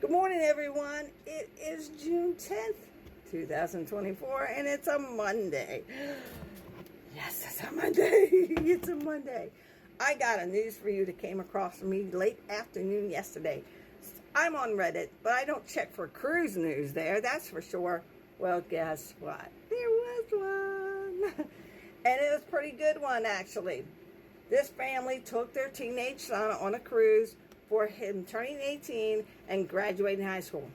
Good morning, everyone. It is June 10th, 2024, and it's a Monday. Yes, it's a Monday. It's a Monday. I got a news for you that came across me late afternoon yesterday. I'm on Reddit, but I don't check for cruise news there, that's for sure. Well, guess what? There was one. And it was a pretty good one, actually. This family took their teenage son on a cruise for him turning 18 and graduating high school.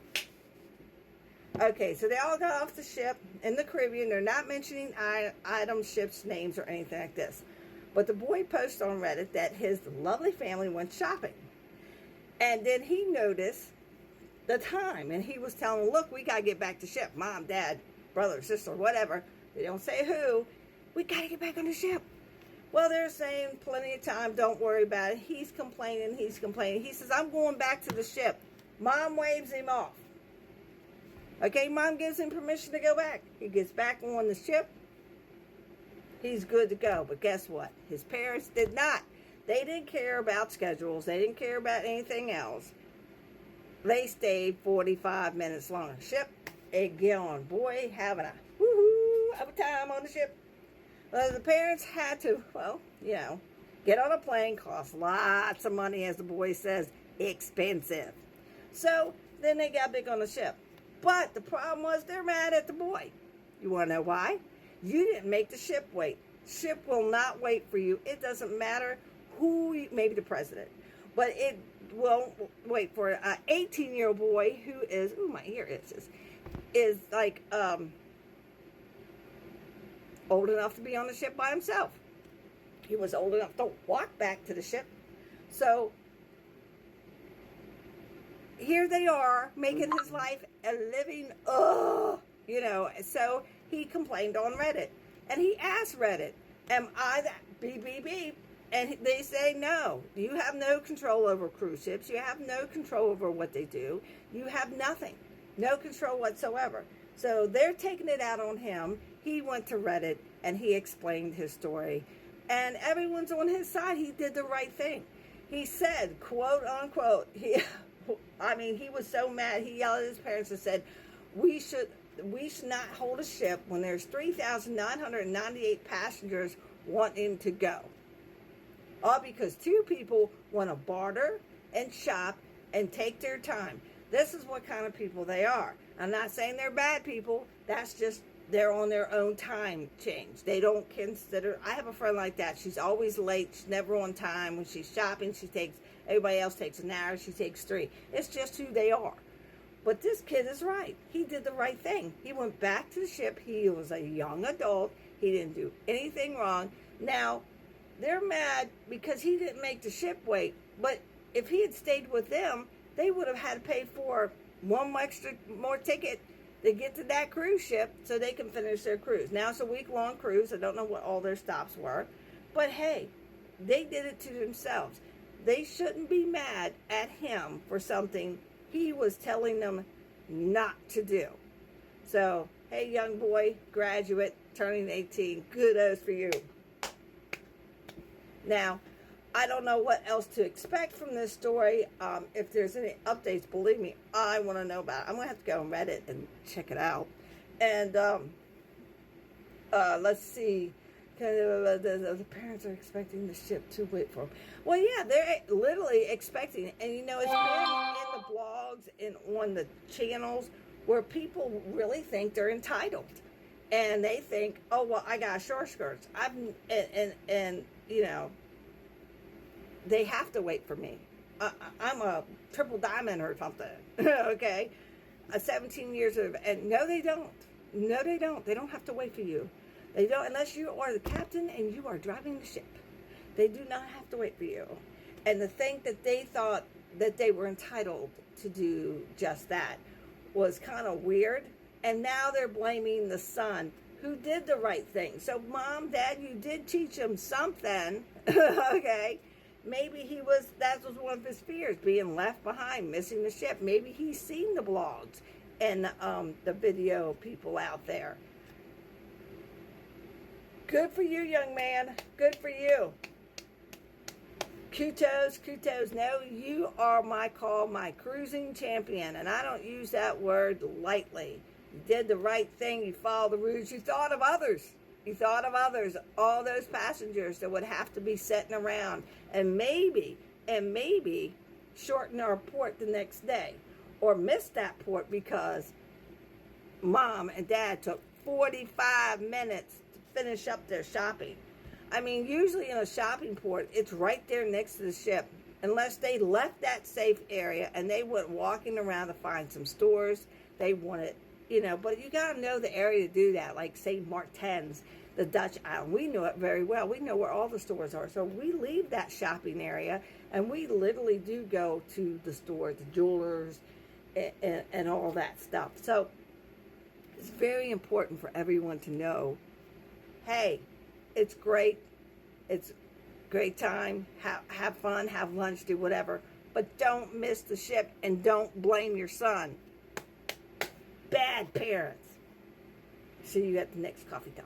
Okay, so they all got off the ship in the Caribbean. They're not mentioning item ships, names, or anything like this. But the boy posted on Reddit that his lovely family went shopping. And then he noticed the time. And he was telling them, look, we got to get back to ship. Mom, dad, brother, sister, whatever. They don't say who. We got to get back on the ship. Well, they're saying plenty of time, don't worry about it. He's complaining. He says, I'm going back to the ship. Mom waves him off. Okay, Mom gives him permission to go back. He gets back on the ship. He's good to go. But guess what? His parents did not. They didn't care about schedules. They didn't care about anything else. They stayed 45 minutes long on the ship. Again, boy, having a woohoo of a time on the ship. The parents had to, get on a plane, cost lots of money, as the boy says, expensive. So then they got big on the ship. But the problem was they're mad at the boy. You want to know why? You didn't make the ship wait. Ship will not wait for you. It doesn't matter who, maybe the president, but it won't wait for an 18-year-old boy who is, my ear is like, old enough to be on the ship by himself. He was old enough to walk back to the ship. So here they are making his life a living, so he complained on Reddit. And he asked Reddit, am I that beep, beep, beep? And they say, no, you have no control over cruise ships. You have no control over what they do. You have nothing, no control whatsoever. So they're taking it out on him. He went to Reddit and he explained his story. And everyone's on his side. He did the right thing. He said, quote unquote, he was so mad. He yelled at his parents and said, we should not hold a ship when there's 3,998 passengers wanting to go. All because two people want to barter and shop and take their time. This is what kind of people they are. I'm not saying they're bad people. That's just they're on their own time change. They don't consider. I have a friend like that. She's always late. She's never on time. When she's shopping, everybody else takes an hour. She takes 3. It's just who they are. But this kid is right. He did the right thing. He went back to the ship. He was a young adult. He didn't do anything wrong. Now, they're mad because he didn't make the ship wait. But if he had stayed with them, they would have had to pay for one more ticket to get to that cruise ship so they can finish their cruise. Now it's a week-long cruise. I don't know what all their stops were. But hey, they did it to themselves. They shouldn't be mad at him for something he was telling them not to do. So, hey, young boy, graduate, turning 18, kudos for you. Now, I don't know what else to expect from this story. If there's any updates, believe me, I want to know about it. I'm going to have to go on Reddit and check it out. And let's see. The parents are expecting the ship to wait for them. Well, yeah, they're literally expecting it. And, it's been in the blogs and on the channels where people really think they're entitled. And they think, oh, well, I got short skirts. They have to wait for me. I'm a triple diamond or something, okay? 17 years of, and no, they don't. No, they don't. They don't have to wait for you. They don't, unless you are the captain and you are driving the ship. They do not have to wait for you. And to think that they thought that they were entitled to do just that was kind of weird. And now they're blaming the son who did the right thing. So, Mom, Dad, you did teach him something, okay? Maybe that was one of his fears, being left behind, missing the ship. Maybe he's seen the blogs and the video people out there. Good for you, young man. Good for you. Kudos, no, you are my cruising champion, and I don't use that word lightly. You did the right thing, you followed the rules, you thought of others. You thought of others, all those passengers that would have to be sitting around, and maybe shorten our port the next day, or miss that port because mom and dad took 45 minutes to finish up their shopping. I mean, usually in a shopping port, it's right there next to the ship. Unless they left that safe area and they went walking around to find some stores, they wanted, but you got to know the area to do that. Like St. Martin's, the Dutch island. We know it very well. We know where all the stores are. So we leave that shopping area and we literally do go to the stores, the jewelers, and all that stuff. So it's very important for everyone to know, hey, it's great. It's great time. Have fun, have lunch, do whatever. But don't miss the ship and don't blame your son. Bad parents. See you at the next coffee talk.